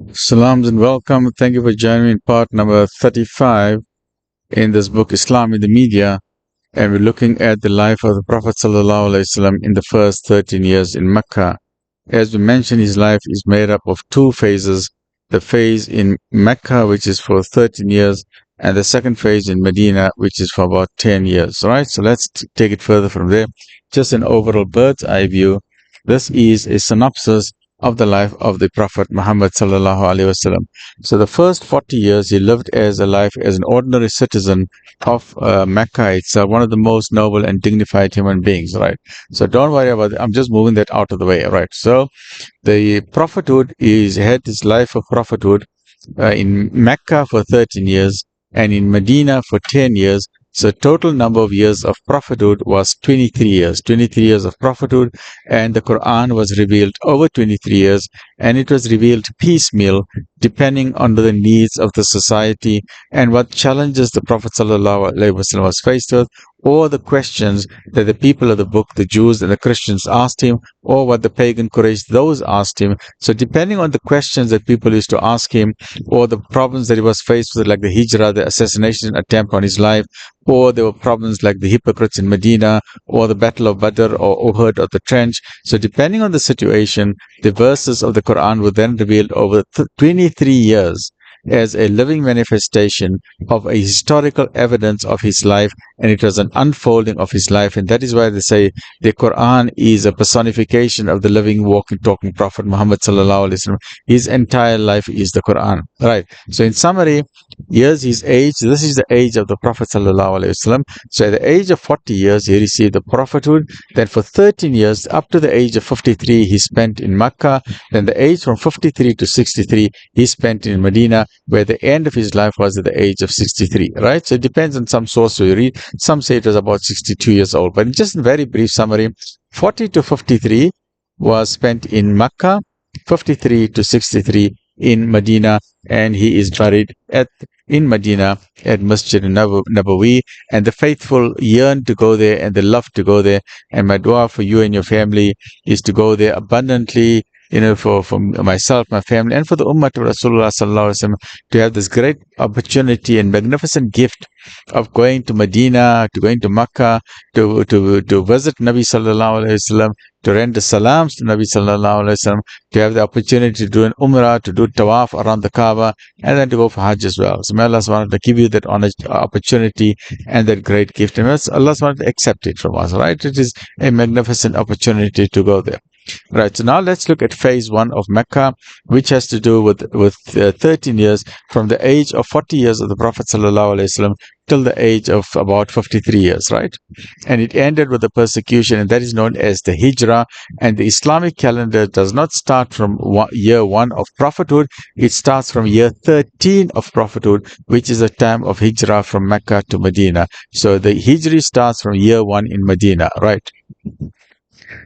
Salams and welcome. Thank you for joining me in part number 35 in this book, Islam in the Media. And we're looking at the life of the Prophet ﷺ in the first 13 years in Mecca. As we mentioned, his life is made up of two phases. The phase in Mecca, which is for 13 years, and the second phase in Medina, which is for about 10 years. All right, so let's take it further from there. Just an overall bird's eye view. This is a synopsis of the life of the Prophet Muhammad sallallahu alaihi wasallam. So the first 40 years he lived as a life as an ordinary citizen of Mecca itself, one of the most noble and dignified human beings, right? So don't worry about it. I'm just moving that out of the way, right? So the prophethood had his life of prophethood in Mecca for 13 years and in Medina for 10 years. So total number of years of prophethood was 23 years. 23 years of prophethood, and the Quran was revealed over 23 years, and it was revealed piecemeal depending on the needs of the society and what challenges the Prophet ﷺ was faced with, or the questions that the people of the book, the Jews and the Christians, asked him, or what the pagan Quraysh, those asked him. So depending on the questions that people used to ask him, or the problems that he was faced with, like the Hijrah, the assassination attempt on his life, or there were problems like the hypocrites in Medina, or the Battle of Badr, or Uhud, or the Trench. So depending on the situation, the verses of the Quran were then revealed over 23 years as a living manifestation of a historical evidence of his life, and it was an unfolding of his life. And that is why they say the Quran is a personification of the living, walking, talking Prophet Muhammad sallallahu alaihi wasallam. His entire life is the Quran, right? So in summary, here's his age. This is the age of the Prophet sallallahu alaihi wasallam. So at the age of 40 years he received the prophethood. Then for 13 years, up to the age of 53, he spent in Makkah. Then the age from 53 to 63 he spent in Medina, where the end of his life was at the age of 63, right? So it depends on some source you read. Some say it was about 62 years old, but just in very brief summary, 40 to 53 was spent in Makkah, 53 to 63 in Medina, and he is buried in Medina at Masjid Nabawi, and the faithful yearn to go there and they love to go there. And my dua for you and your family is to go there abundantly, for myself, my family, and for the Ummah of Rasulullah sallallahu alaihi wasallam, to have this great opportunity and magnificent gift of going to Medina, to going to Makkah, to visit Nabi sallallahu alaihi wasallam, to render salams to Nabi sallallahu alaihi wasallam, to have the opportunity to do an Umrah, to do tawaf around the Kaaba, and then to go for Hajj as well. So may Allah subhanahu wa ta'ala give you that opportunity and that great gift, and Allah subhanahu wa ta'ala accept it from us, right? It is a magnificent opportunity to go there. Right, so now let's look at phase 1 of Mecca, which has to do with 13 years, from the age of 40 years of the Prophet sallallahu alaihi wasallam till the age of about 53 years, right? And it ended with the persecution, and that is known as the Hijrah. And the Islamic calendar does not start from year 1 of prophethood, it starts from year 13 of prophethood, which is the time of Hijrah from Mecca to Medina. So the Hijri starts from year 1 in Medina, right?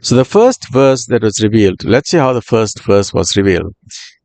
So the first verse that was revealed, let's see how the first verse was revealed.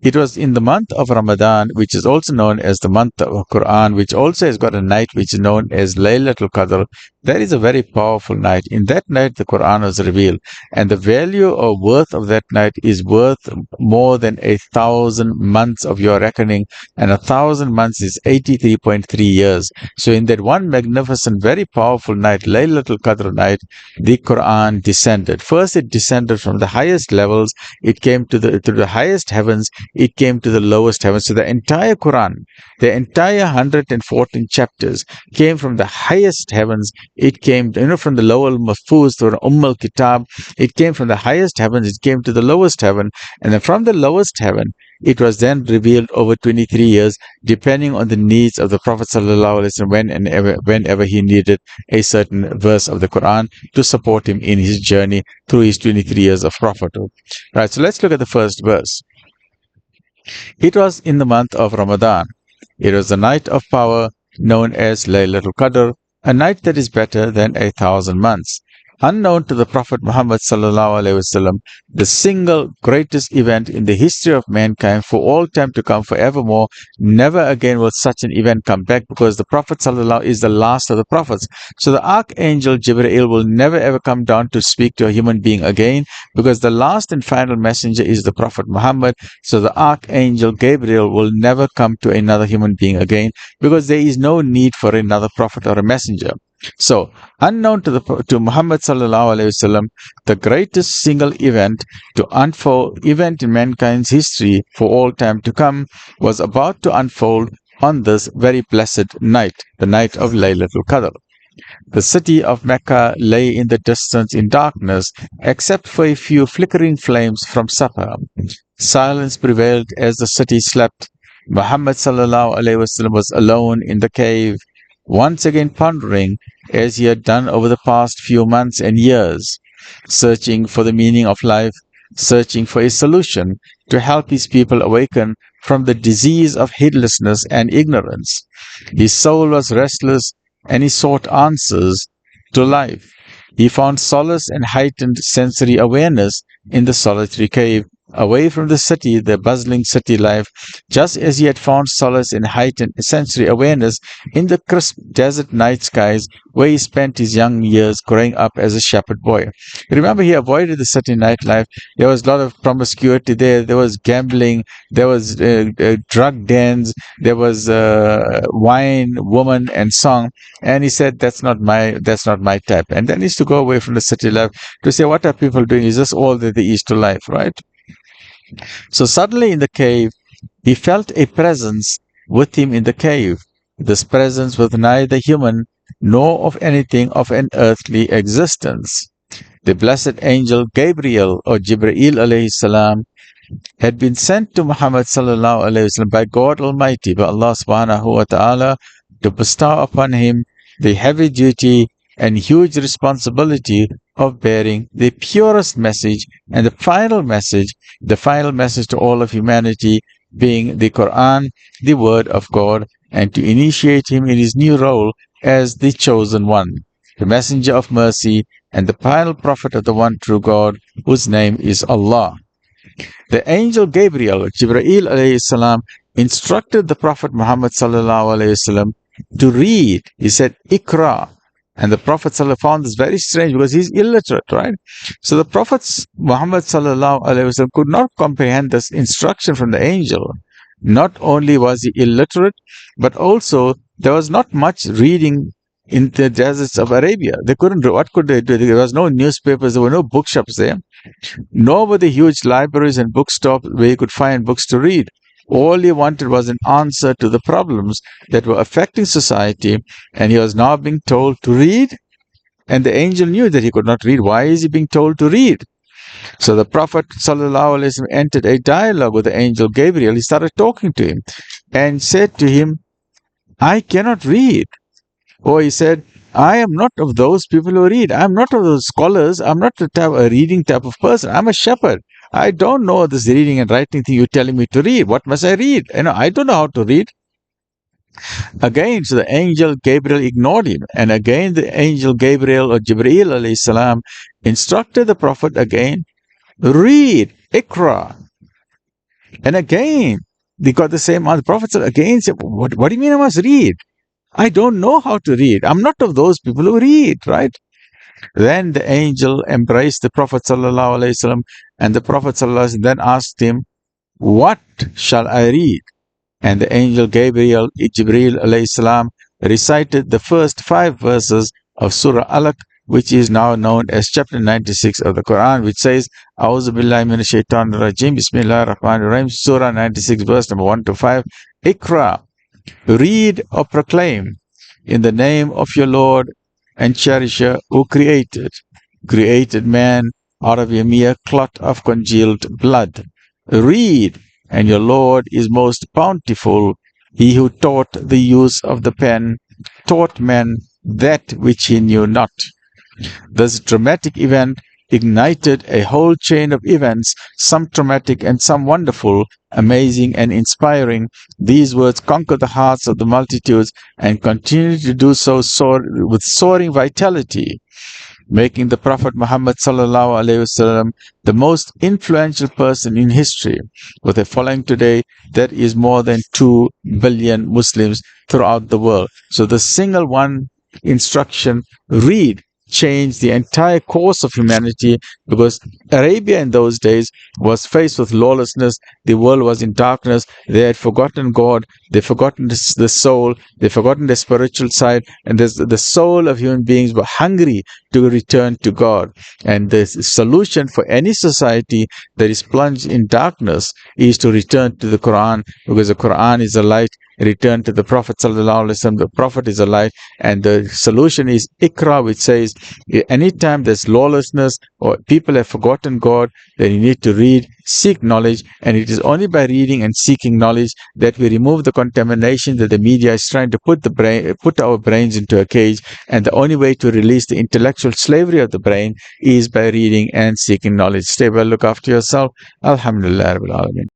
It was in the month of Ramadan, which is also known as the month of Quran, which also has got a night which is known as Laylatul Qadr. That is a very powerful night. In that night, the Quran was revealed, and the value or worth of that night is worth more than 1,000 months of your reckoning, and 1,000 months is 83.3 years. So in that one magnificent, very powerful night, Laylatul Qadr night, the Quran descended. First, it descended from the highest levels. It came to the highest heavens. It came to the lowest heavens. So the entire Quran, the entire 114 chapters came from the highest heavens. It came, from the lower Mahfuz to al-Kitab. It came from the highest heavens. It came to the lowest heaven. And then from the lowest heaven, it was then revealed over 23 years, depending on the needs of the Prophet sallallahu alaihi wasallam, whenever he needed a certain verse of the Quran to support him in his journey through his 23 years of prophethood. Right, so let's look at the first verse. It was in the month of Ramadan. It was the night of power known as Laylatul Qadr, a night that is better than 1,000 months. Unknown to the Prophet Muhammad sallallahu alaihi wasallam, the single greatest event in the history of mankind for all time to come, forevermore, never again will such an event come back, because the Prophet sallallahu is the last of the prophets. So the Archangel Jibreel will never ever come down to speak to a human being again, because the last and final messenger is the Prophet Muhammad. So the Archangel Gabriel will never come to another human being again, because there is no need for another prophet or a messenger. So, unknown to Muhammad sallallahu alaihi wasallam, the greatest single event in mankind's history for all time to come was about to unfold on this very blessed night, the night of Laylatul Qadr. The city of Mecca lay in the distance in darkness, except for a few flickering flames from supper. Silence prevailed as the city slept. Muhammad sallallahu alaihi wasallam was alone in the cave, once again pondering, as he had done over the past few months and years, searching for the meaning of life, searching for a solution to help his people awaken from the disease of heedlessness and ignorance. His soul was restless, and he sought answers to life. He found solace and heightened sensory awareness in the solitary cave, away from the city, the bustling city life, just as he had found solace and heightened sensory awareness in the crisp desert night skies where he spent his young years growing up as a shepherd boy. Remember, he avoided the city nightlife. There was a lot of promiscuity there. There was gambling. There was drug dens. There was wine, woman, and song. And he said, that's not my type. And then he used to go away from the city life to say, what are people doing? Is this all that there is to life, right? So suddenly in the cave, he felt a presence with him in the cave. This presence was neither human nor of anything of an earthly existence. The blessed angel Gabriel, or Jibreel alayhi salam, had been sent to Muhammad sallallahu alayhi wasallam by God Almighty, by Allah subhanahu wa ta'ala, to bestow upon him the heavy duty and huge responsibility of bearing the purest message and the final message to all of humanity, being the Quran, the Word of God, and to initiate him in his new role as the chosen one, the messenger of mercy, and the final prophet of the one true God, whose name is Allah. The angel Gabriel, Jibreel alayhi salam, instructed the Prophet Muhammad sallallahu alayhi wasallam to read. He said, IQRA. And the Prophet ﷺ found this very strange because he's illiterate, right? So the Prophet Muhammad ﷺ could not comprehend this instruction from the angel. Not only was he illiterate, but also there was not much reading in the deserts of Arabia. They couldn't do. What could they do? There was no newspapers. There were no bookshops there. Nor were the huge libraries and bookstores where you could find books to read. All he wanted was an answer to the problems that were affecting society, and he was now being told to read, and the angel knew that he could not read. Why is he being told to read? So the Prophet ﷺ entered a dialogue with the angel Gabriel. He started talking to him and said to him, I cannot read. Or he said, I am not of those people who read. I'm not of those scholars. I'm not a reading type of person. I'm a shepherd. I don't know this reading and writing thing you're telling me to read. What must I read? I don't know how to read. Again, so the angel Gabriel ignored him. And again, the angel Gabriel, or Jibreel alayhi salam, instructed the Prophet again, read, Iqra. And again, they got the same answer. The Prophet again said, what do you mean I must read? I don't know how to read. I'm not of those people who read, right? Then the angel embraced the Prophet ﷺ, and the Prophet ﷺ then asked him, what shall I read? And the angel Jibreel alayhi salam recited the first 5 verses of Surah Alaq, which is now known as chapter 96 of the Quran, which says, A'udhu billahi minash shaitanir rajim, Bismillahir Rahmanir Rahim, Surah 96, verse number 1 to 5, Iqra, read or proclaim in the name of your Lord and cherisher who created man out of a mere clot of congealed blood. Read, and your Lord is most bountiful, he who taught the use of the pen, taught men that which he knew not. This dramatic event ignited a whole chain of events, some traumatic and some wonderful, amazing and inspiring. These words conquered the hearts of the multitudes and continue to do so with soaring vitality. making the Prophet Muhammad sallallahu alaihi wasallam the most influential person in history. With a following today that is more than 2 billion Muslims throughout the world. So the single one instruction, read, changed the entire course of humanity, because Arabia in those days was faced with lawlessness. The world was in darkness. They had forgotten God. They'd forgotten the soul. They'd forgotten the spiritual side. And the soul of human beings were hungry to return to God. And the solution for any society that is plunged in darkness is to return to the Quran, because the Quran is a light. Return to the Prophet sallallahu alaihi wasallam. The Prophet is a light, and the solution is IQRA, which says anytime there's lawlessness or people have forgotten God, then you need to read, seek knowledge, and it is only by reading and seeking knowledge that we remove the contamination that the media is trying to put our brains into a cage. And the only way to release the intellectual slavery of the brain is by reading and seeking knowledge. Stay well, look after yourself. Alhamdulillah Rabbil Alameen.